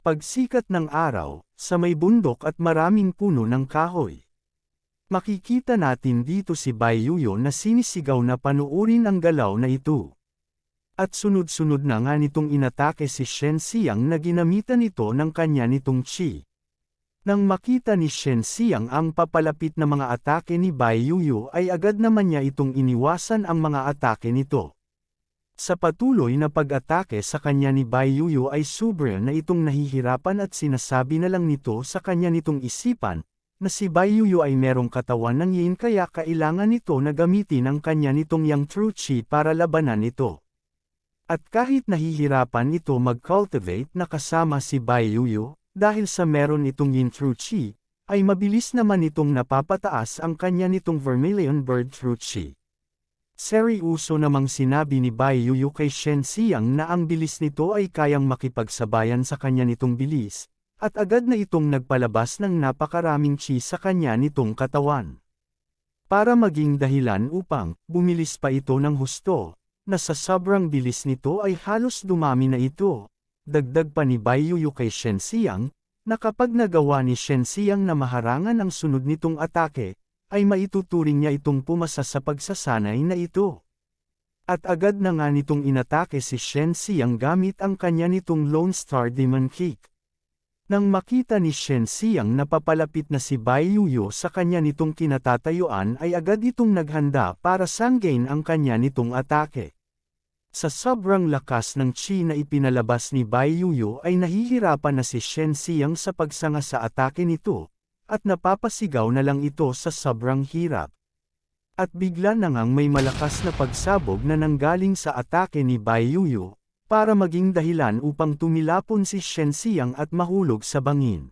Pagsikat ng araw, sa may bundok at maraming puno ng kahoy. Makikita natin dito si Bai Yuyo na sinisigaw na panuurin ang galaw na ito. At sunod-sunod na nga nitong inatake si Shen Xiang na ginamitan ito ng kanya nitong chi. Nang makita ni Shen Xiang ang papalapit na mga atake ni Bai Yuyo ay agad naman niya itong iniwasan ang mga atake nito. Sa patuloy na pag-atake sa kanya ni Bai Yuyo ay sobra na itong nahihirapan at sinasabi na lang nito sa kanya nitong isipan, na si Bai Yuyo ay merong katawan ng yin kaya kailangan nito na gamitin ang kanya nitong yang true chi para labanan ito. At kahit nahihirapan ito mag-cultivate na kasama si Bai Yuyo, dahil sa meron itong yin true chi, ay mabilis naman itong napapataas ang kanya nitong vermilion bird true chi. Seryoso namang sinabi ni Bai Yuyo kay Shen Xiang na ang bilis nito ay kayang makipagsabayan sa kanya nitong bilis, at agad na itong nagpalabas ng napakaraming chi sa kanya nitong katawan. Para maging dahilan upang bumilis pa ito ng husto, na sa sobrang bilis nito ay halos dumami na ito. Dagdag pa ni Bai Yuyo kay Shen Xiang, na kapag nagawa ni Shen Xiang na maharangan ang sunod nitong atake, ay maituturing niya itong pumasa sa pagsasanay na ito. At agad na nga nitong inatake si Shen Xiang gamit ang kanya nitong Lone Star Demon Kick. Nang makita ni Shen Xiang na papalapit na si Bai Yuyo sa kanya nitong kinatatayuan ay agad itong naghanda para sanggain ang kanya nitong atake. Sa sobrang lakas ng chi na ipinalabas ni Bai Yuyo ay nahihirapan na si Shen Xiang sa pagsanga sa atake nito, at napapasigaw na lang ito sa sobrang hirap. At bigla na ngang may malakas na pagsabog na nanggaling sa atake ni Bai Yuyo, para maging dahilan upang tumilapon si Shen Xiang at mahulog sa bangin.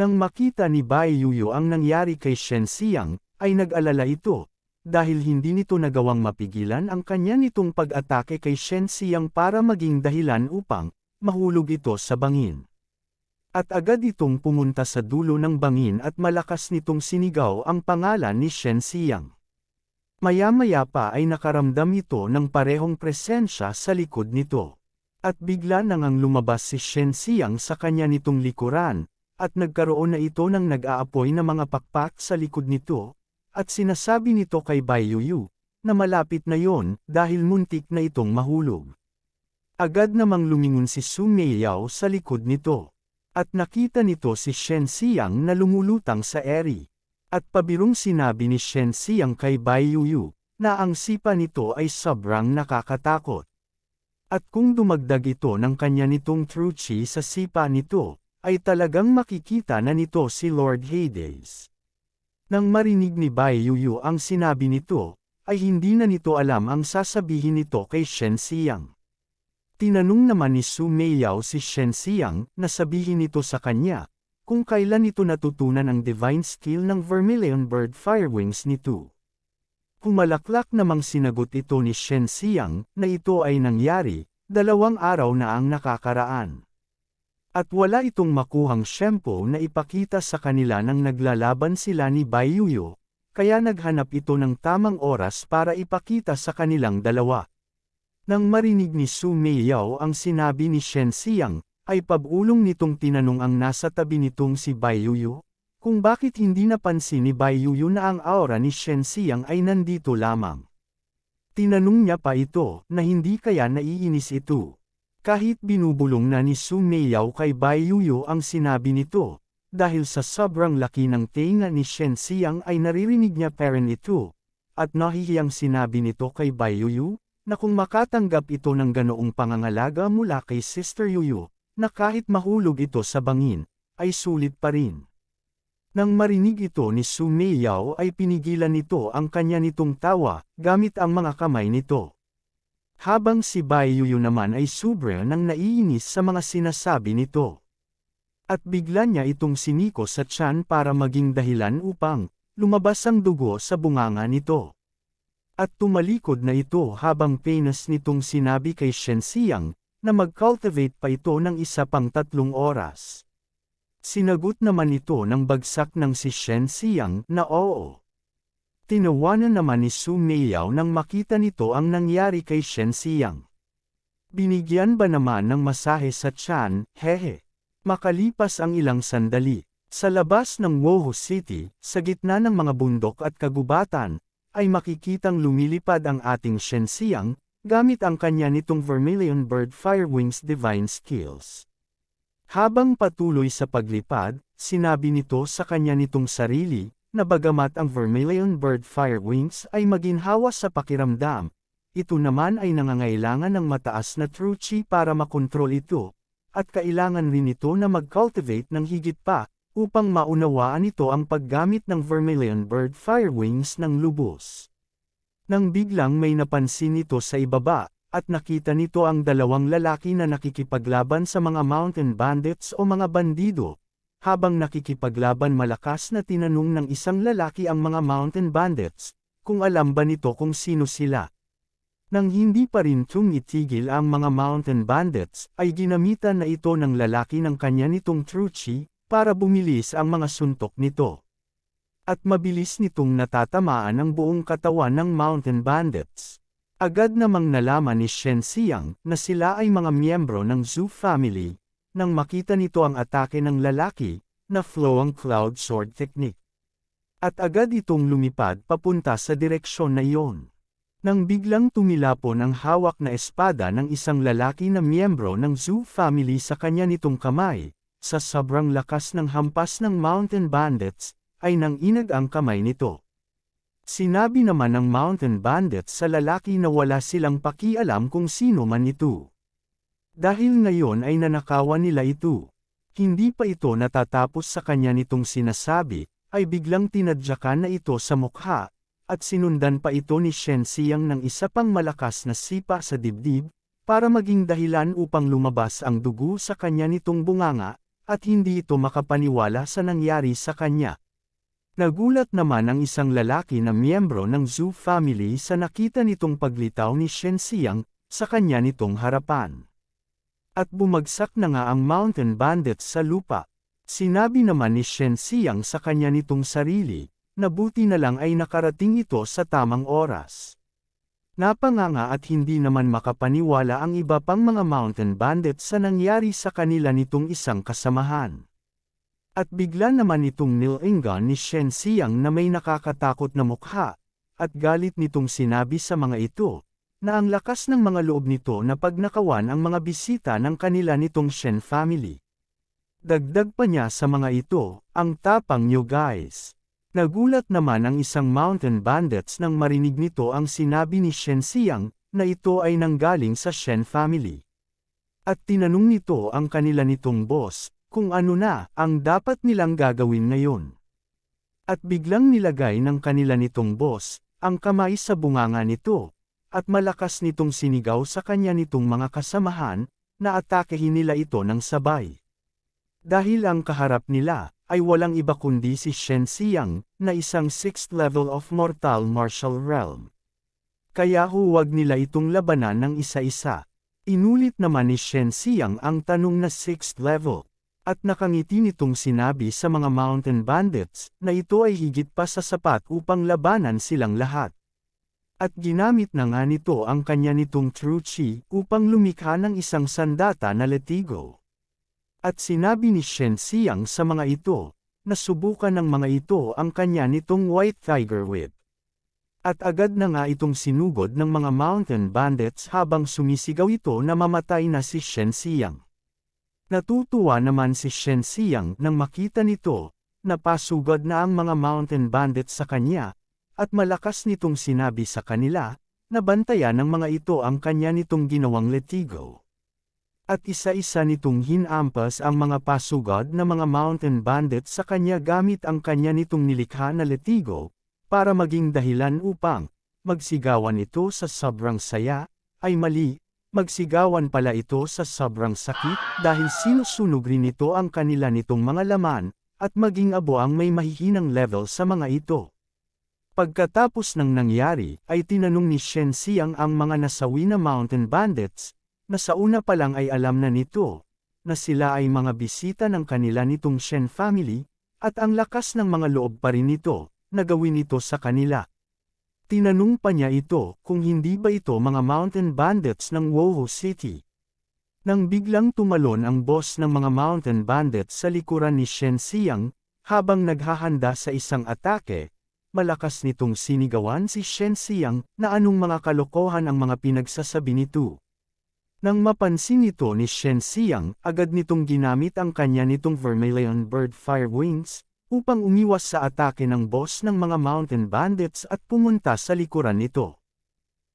Nang makita ni Bai Yuyo ang nangyari kay Shen Xiang, ay nag-alala ito, dahil hindi nito nagawang mapigilan ang kanya nitong pag-atake kay Shen Xiang para maging dahilan upang mahulog ito sa bangin. At agad itong pumunta sa dulo ng bangin at malakas nitong sinigaw ang pangalan ni Shen Xiang. Maya-maya pa ay nakaramdam ito ng parehong presensya sa likod nito. At bigla na ngang lumabas si Shen Xiang sa kanya nitong likuran, at nagkaroon na ito ng nag-aapoy na mga pakpak sa likod nito, at sinasabi nito kay Bai Yuyo, na malapit na yon dahil muntik na itong mahulog. Agad namang lumingon si Su Meiyao sa likod nito. At nakita nito si Shen Xiang na lumulutang sa eri. At pabirong sinabi ni Shen Xiang kay Bai Yuyo, na ang sipa nito ay sobrang nakakatakot. At kung dumagdag ito ng kanya nitong true chi sa sipa nito, ay talagang makikita na nito si Lord Hades. Nang marinig ni Bai Yuyo ang sinabi nito, ay hindi na nito alam ang sasabihin nito kay Shen Xiang. Tinanong naman ni Su Meiyao si Shen Xiang na sabihin nito sa kanya, kung kailan ito natutunan ang divine skill ng Vermilion Bird Firewings nito. Humalaklak namang sinagot ito ni Shen Xiang na ito ay nangyari, 2 araw na ang nakakaraan. At wala itong makuhang syempo na ipakita sa kanila nang naglalaban sila ni Bai Yuyo, kaya naghanap ito ng tamang oras para ipakita sa kanilang dalawa. Nang marinig ni Su Meiyao ang sinabi ni Shen Xiang, ay pabulong nitong tinanong ang nasa tabi nitong si Bai Yuyo, kung bakit hindi napansin ni Bai Yuyo na ang aura ni Shen Xiang ay nandito lamang. Tinanong niya pa ito, na hindi kaya naiinis ito. Kahit binubulong na ni Su Meiyao kay Bai Yuyo ang sinabi nito, dahil sa sobrang laki ng tenga ni Shen Xiang ay naririnig niya pa rin ito, at nahihiyang sinabi nito kay Bai Yuyo, na kung makatanggap ito ng ganoong pangangalaga mula kay Sister Yuyo, na kahit mahulog ito sa bangin, ay sulit pa rin. Nang marinig ito ni Su Meiyao ay pinigilan nito ang kanya nitong tawa, gamit ang mga kamay nito. Habang si Bai Yuyo naman ay sobra nang naiinis sa mga sinasabi nito. At bigla niya itong siniko sa tiyan para maging dahilan upang lumabas ang dugo sa bunganga nito. At tumalikod na ito habang pinas nitong sinabi kay Shen Xiang, na mag-cultivate pa ito ng 1 pang 3 oras. Sinagot naman ito ng bagsak ng si Shen Xiang na oo. Tinawanan naman ni Su Meiyao nang makita nito ang nangyari kay Shen Xiang. Binigyan ba naman ng masahe sa tiyan, hehe. Makalipas ang ilang sandali, sa labas ng Woho City, sa gitna ng mga bundok at kagubatan, ay makikitang lumilipad ang ating Shen Xiang, gamit ang kanya nitong Vermilion Bird Firewings Divine Skills. Habang patuloy sa paglipad, sinabi nito sa kanya nitong sarili, na bagamat ang Vermilion Bird Firewings ay maginhawa sa pakiramdam, ito naman ay nangangailangan ng mataas na true chi para makontrol ito, at kailangan rin ito na mag-cultivate ng higit pa, upang maunawaan ito ang paggamit ng Vermilion Bird Firewings ng lubos. Nang biglang may napansin nito sa ibaba, at nakita nito ang dalawang lalaki na nakikipaglaban sa mga mountain bandits o mga bandido. Habang nakikipaglaban malakas na tinanong ng isang lalaki ang mga mountain bandits, kung alam ba nito kung sino sila. Nang hindi pa rin tumitigil ang mga mountain bandits, ay ginamitan na ito ng lalaki ng kanya nitong true chi, para bumilis ang mga suntok nito. At mabilis nitong natatamaan ang buong katawan ng mountain bandits. Agad namang nalaman ni Shen Xiang na sila ay mga miyembro ng Zhu family, nang makita nito ang atake ng lalaki, na Flowing Cloud Sword Technique. At agad itong lumipad papunta sa direksyon na iyon. Nang biglang tumilapon ang hawak na espada ng isang lalaki na miyembro ng Zhu family sa kanya nitong kamay, sa sobrang lakas ng hampas ng mountain bandits, ay nanginag ang kamay nito. Sinabi naman ng mountain bandits sa lalaki na wala silang pakialam kung sino man ito. Dahil ngayon ay nanakawan nila ito. Hindi pa ito natatapos sa kanya nitong sinasabi, ay biglang tinadyakan na ito sa mukha, at sinundan pa ito ni Shen Xiang ng isa pang malakas na sipa sa dibdib, para maging dahilan upang lumabas ang dugo sa kanya nitong bunganga, at hindi ito makapaniwala sa nangyari sa kanya. Nagulat naman ang isang lalaki na miyembro ng Zhu family sa nakita nitong paglitaw ni Shen Xiang, sa kanya nitong harapan. At bumagsak na nga ang mountain bandits sa lupa. Sinabi naman ni Shen Xiang sa kanya nitong sarili, na buti na lang ay nakarating ito sa tamang oras. Napanganga at hindi naman makapaniwala ang iba pang mga mountain bandits sa nangyari sa kanila nitong isang kasamahan. At bigla naman itong nilingan ni Shen Xiang na may nakakatakot na mukha, at galit nitong sinabi sa mga ito, na ang lakas ng mga loob nito na pagnakawan ang mga bisita ng kanila nitong Shen family. Dagdag pa niya sa mga ito, ang tapang nyo guys. Nagulat naman ang isang mountain bandits nang marinig nito ang sinabi ni Shen Xiang, na ito ay nanggaling sa Shen family. At tinanong nito ang kanila nitong boss, kung ano na ang dapat nilang gagawin ngayon. At biglang nilagay ng kanila nitong boss, ang kamay sa bunganga nito, at malakas nitong sinigaw sa kanya nitong mga kasamahan, na atakehin nila ito ng sabay. Dahil ang kaharap nila, ay walang iba kundi si Shen Xiang, na isang 6th level of mortal martial realm. Kaya huwag nila itong labanan ng isa-isa. Inulit naman ni Shen Xiang ang tanong na 6th level, at nakangiti nitong sinabi sa mga mountain bandits, na ito ay higit pa sa sapat upang labanan silang lahat. At ginamit na nga nito ang kanya nitong true chi, upang lumikha ng isang sandata na letigo. At sinabi ni Shen Xiang sa mga ito, na subukan ng mga ito ang kanya nitong White Tiger Whip. At agad na nga itong sinugod ng mga mountain bandits habang sumisigaw ito na mamatay na si Shen Xiang. Natutuwa naman si Shen Xiang nang makita nito, na pasugod na ang mga mountain bandits sa kanya, at malakas nitong sinabi sa kanila, na bantayan ng mga ito ang kanya nitong ginawang letigo. At isa-isa nitong hinampas ang mga pasugod na mga mountain bandits sa kanya gamit ang kanya nitong nilikha na letigo, para maging dahilan upang magsigawan ito sa sobrang saya, ay mali, magsigawan pala ito sa sobrang sakit dahil sinusunog rin ito ang kanila nitong mga laman, at maging abo ang may mahihinang level sa mga ito. Pagkatapos ng nangyari, ay tinanong ni Shen Xiang ang mga nasawi na mountain bandits, na sa una pa lang ay alam na nito, na sila ay mga bisita ng kanila nitong Shen family, at ang lakas ng mga loob pa rin nito, na gawin ito sa kanila. Tinanong pa niya ito kung hindi ba ito mga mountain bandits ng Woho City. Nang biglang tumalon ang boss ng mga mountain bandits sa likuran ni Shen Xiang, habang naghahanda sa isang atake, malakas nitong sinigawan si Shen Xiang na anong mga kalokohan ang mga pinagsasabi nito. Nang mapansin ito ni Shen Xiang, agad nitong ginamit ang kanya nitong Vermilion Bird Fire Wings, upang umiwas sa atake ng boss ng mga mountain bandits at pumunta sa likuran nito.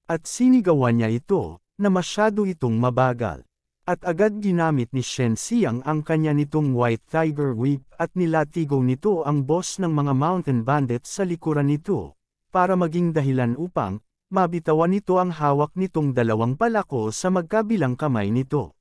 At sinigawan niya ito, na masyado itong mabagal. At agad ginamit ni Shen Xiang ang kanya nitong White Tiger Whip at nilatigo nito ang boss ng mga mountain bandits sa likuran nito, para maging dahilan upang mabitawan nito ang hawak nitong dalawang palako sa magkabilang kamay nito.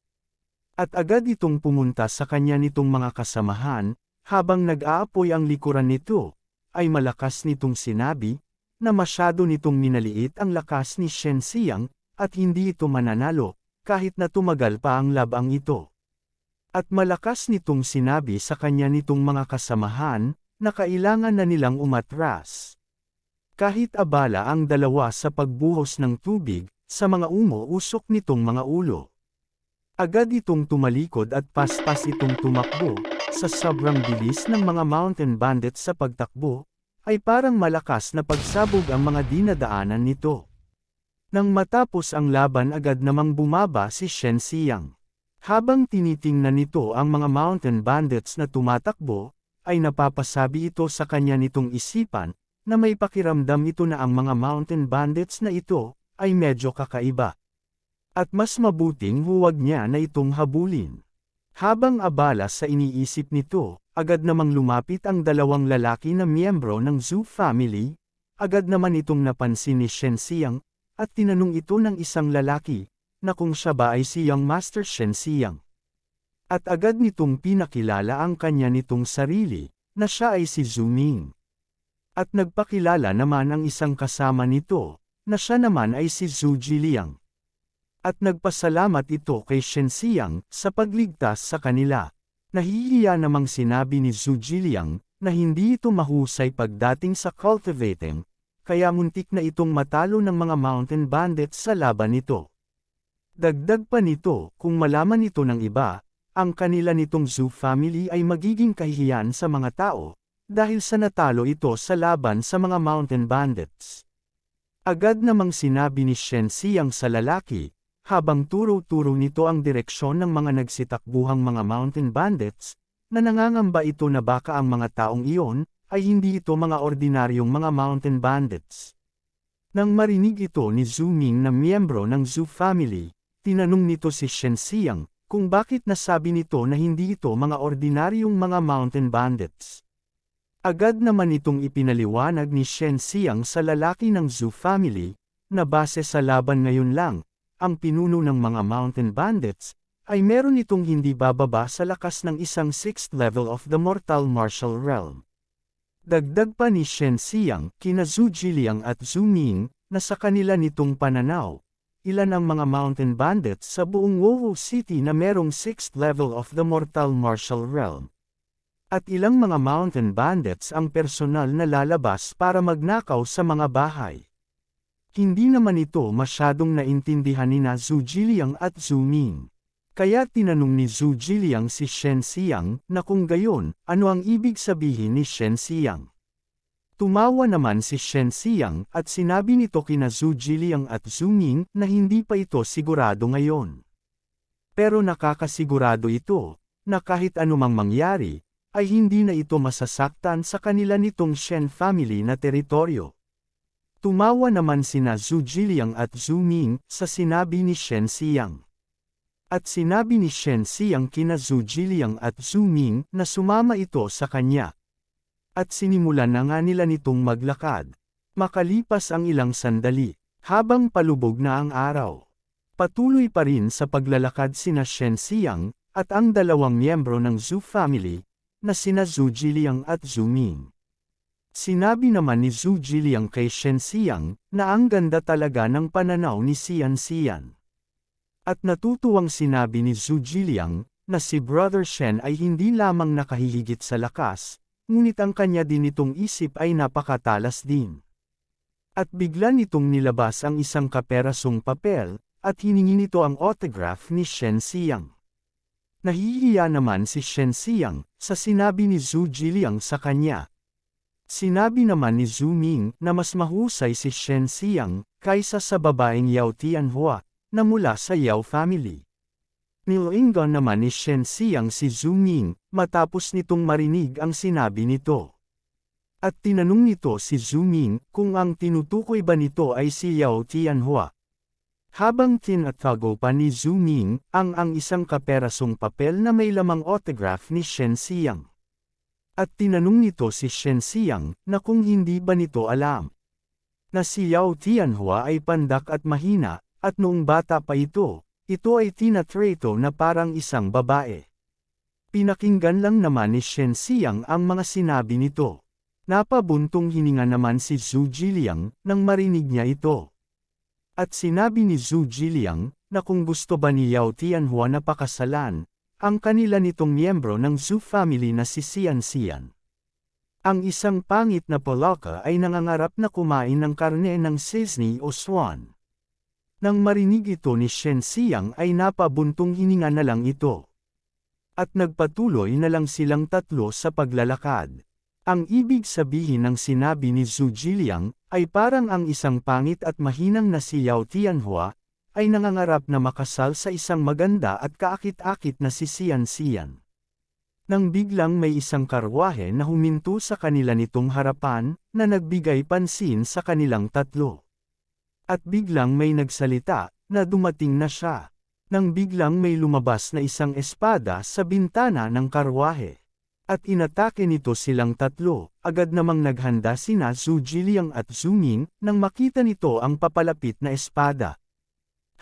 At agad itong pumunta sa kanya nitong mga kasamahan, habang nag-aapoy ang likuran nito, ay malakas nitong sinabi, na masyado nitong minaliit ang lakas ni Shen Xiang, at hindi ito mananalo, kahit na tumagal pa ang labang ito. At malakas nitong sinabi sa kanya nitong mga kasamahan, na kailangan na nilang umatras. Kahit abala ang dalawa sa pagbuhos ng tubig, sa mga umuusok nitong mga ulo. Agad itong tumalikod at paspas itong tumakbo, sa sobrang bilis ng mga mountain bandits sa pagtakbo, ay parang malakas na pagsabog ang mga dinadaanan nito. Nang matapos ang laban agad namang bumaba si Shen Xiang. Habang tinitingnan nito ang mga mountain bandits na tumatakbo, ay napapasabi ito sa kanya nitong isipan, na may pakiramdam ito na ang mga mountain bandits na ito, ay medyo kakaiba. At mas mabuting huwag niya na itong habulin. Habang abala sa iniisip nito, agad namang lumapit ang dalawang lalaki na miyembro ng Zhou family, agad naman itong napansin ni Shen Xiang, at tinanong ito ng isang lalaki, na kung siya ba ay si Young Master Shen Xiang. At agad nitong pinakilala ang kanya nitong sarili, na siya ay si Zhu Ming. At nagpakilala naman ang isang kasama nito, na siya naman ay si Zhu Jiliang. At nagpasalamat ito kay Shen Xiang, sa pagligtas sa kanila. Nahihiya namang sinabi ni Zhu Jiliang, na hindi ito mahusay pagdating sa cultivating, kaya muntik na itong matalo ng mga mountain bandits sa laban nito. Dagdag pa nito, kung malaman ito ng iba, ang kanila nitong Zhou family ay magiging kahihiyan sa mga tao, dahil sa natalo ito sa laban sa mga mountain bandits. Agad namang sinabi ni Shen Xiang sa lalaki, habang turo-turo nito ang direksyon ng mga nagsitakbuhang mga mountain bandits, na nangangamba ito na baka ang mga taong iyon, ay hindi ito mga ordinaryong mga mountain bandits. Nang marinig ito ni Zhu Ming na miyembro ng Zhou family, tinanong nito si Shen Xiang, kung bakit nasabi nito na hindi ito mga ordinaryong mga mountain bandits. Agad naman itong ipinaliwanag ni Shen Xiang sa lalaki ng Zhou family, na base sa laban ngayon lang, ang pinuno ng mga mountain bandits, ay meron itong hindi bababa sa lakas ng isang 6th level of the mortal martial realm. Dagdag pa ni Shen Xiang, kina Zhu Jiliang at Zhu Ming, na sa kanila nitong pananaw, ilan ang mga mountain bandits sa buong Wowo City na merong 6th level of the mortal martial realm. At ilang mga mountain bandits ang personal na lalabas para magnakaw sa mga bahay. Hindi naman ito masyadong naintindihan ni Zhu Jiliang at Zhu Ming. Kaya tinanong ni Zhu Jiliang si Shen Xiang, na kung gayon, ano ang ibig sabihin ni Shen Xiang. Tumawa naman si Shen Xiang at sinabi nito kina Zhu Jiliang at Zhu Ming na hindi pa ito sigurado ngayon. Pero nakakasigurado ito, na kahit anumang mangyari, ay hindi na ito masasaktan sa kanila nitong Shen family na teritoryo. Tumawa naman sina Zhu Jiliang at Zhu Ming sa sinabi ni Shen Xiang. At sinabi ni Shen Xiang kina Zhu Jiliang at Zhu Ming na sumama ito sa kanya. At sinimulan na nga nila nitong maglakad. Makalipas ang ilang sandali, habang palubog na ang araw. Patuloy pa rin sa paglalakad sina Shen Xiang, at ang dalawang miyembro ng Zhou family, na sina Zhu Jiliang at Zhu Ming. Sinabi naman ni Zhu Jiliang kay Shen Xiang, na ang ganda talaga ng pananaw ni Xian Xian. At natutuwang sinabi ni Zhu Jiliang, na si Brother Shen ay hindi lamang nakahihigit sa lakas, ngunit ang kanya din itong isip ay napakatalas din. At bigla nitong nilabas ang isang kaperasong papel, at hiningi nito ang autograph ni Shen Xiang. Nahihiya naman si Shen Xiang sa sinabi ni Zhu Jiliang sa kanya. Sinabi naman ni Zhu Ming na mas mahusay si Shen Xiang kaysa sa babaeng Yao Tianhua na mula sa Yao family. Nilaingan naman ni Shen Xiang si Zhu Ming matapos nitong marinig ang sinabi nito. At tinanong nito si Zhu Ming kung ang tinutukoy ba nito ay si Yao Tianhua. Habang tinatago pa ni Zhu Ming ang isang kaperasong papel na may lamang autograph ni Shen Xiang. At tinanong nito si Shen Xiang na kung hindi ba nito alam na si Yao Tianhua ay pandak at mahina, at noong bata pa ito ay tinatrato na parang isang babae. Pinakinggan lang naman ni Shen Xiang ang mga sinabi nito. Napabuntong hininga naman si Zhu Jiliang nang marinig niya ito. At sinabi ni Zhu Jiliang na kung gusto ba ni Yao Tianhua na pakasalan ang kanila nitong miyembro ng Zhu family na si Xian Xian. Ang isang pangit na palaka ay nangangarap na kumain ng karne ng sisni o swan. Nang marinig ito ni Shen Xiang ay napabuntong hininga na lang ito. At nagpatuloy na lang silang tatlo sa paglalakad. Ang ibig sabihin ng sinabi ni Zhu Jiliang ay parang ang isang pangit at mahinang na si Yao Tianhua ay nangangarap na makasal sa isang maganda at kaakit-akit na si Xian Xian. Nang biglang may isang karwahe na huminto sa kanila nitong harapan na nagbigay pansin sa kanilang tatlo. At biglang may nagsalita na dumating na siya. Nang biglang may lumabas na isang espada sa bintana ng karwahe. At inatake nito silang tatlo, agad namang naghanda sina Zhu Jiliang at Zhu Ming nang makita nito ang papalapit na espada.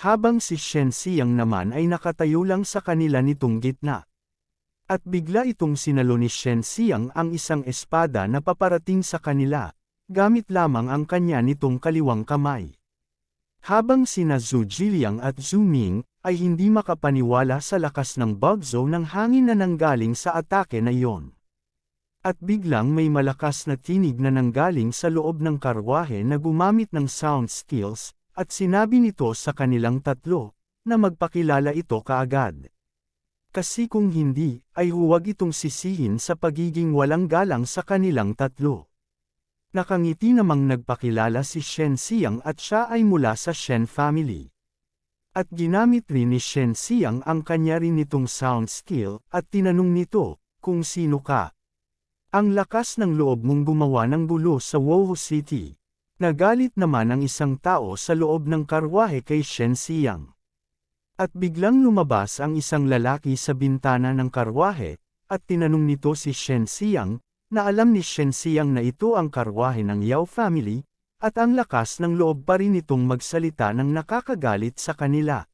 Habang si Shen Xiang naman ay nakatayo lang sa kanila nitong gitna. At bigla itong sinalo ni Shen Xiang ang isang espada na paparating sa kanila, gamit lamang ang kanya nitong kaliwang kamay. Habang sina Zhu Jiliang at Zhu Ming ay hindi makapaniwala sa lakas ng bagzo ng hangin na nanggaling sa atake na iyon. At biglang may malakas na tinig na nanggaling sa loob ng karwahe na gumamit ng sound skills, at sinabi nito sa kanilang tatlo na magpakilala ito kaagad. Kasi kung hindi, ay huwag itong sisihin sa pagiging walang galang sa kanilang tatlo. Nakangiti namang nagpakilala si Shen Xiang at siya ay mula sa Shen family. At ginamit rin ni Shen Xiang ang kanya rin nitong sound skill at tinanong nito kung sino ka. Ang lakas ng loob mong gumawa ng gulo sa Wuhu City. Nagalit naman ang isang tao sa loob ng karwahe kay Shen Xiang. At biglang lumabas ang isang lalaki sa bintana ng karwahe at tinanong nito si Shen Xiang na alam ni Shen Xiang na ito ang karwahe ng Yao family, at ang lakas ng loob pa rin itong magsalita ng nakakagalit sa kanila.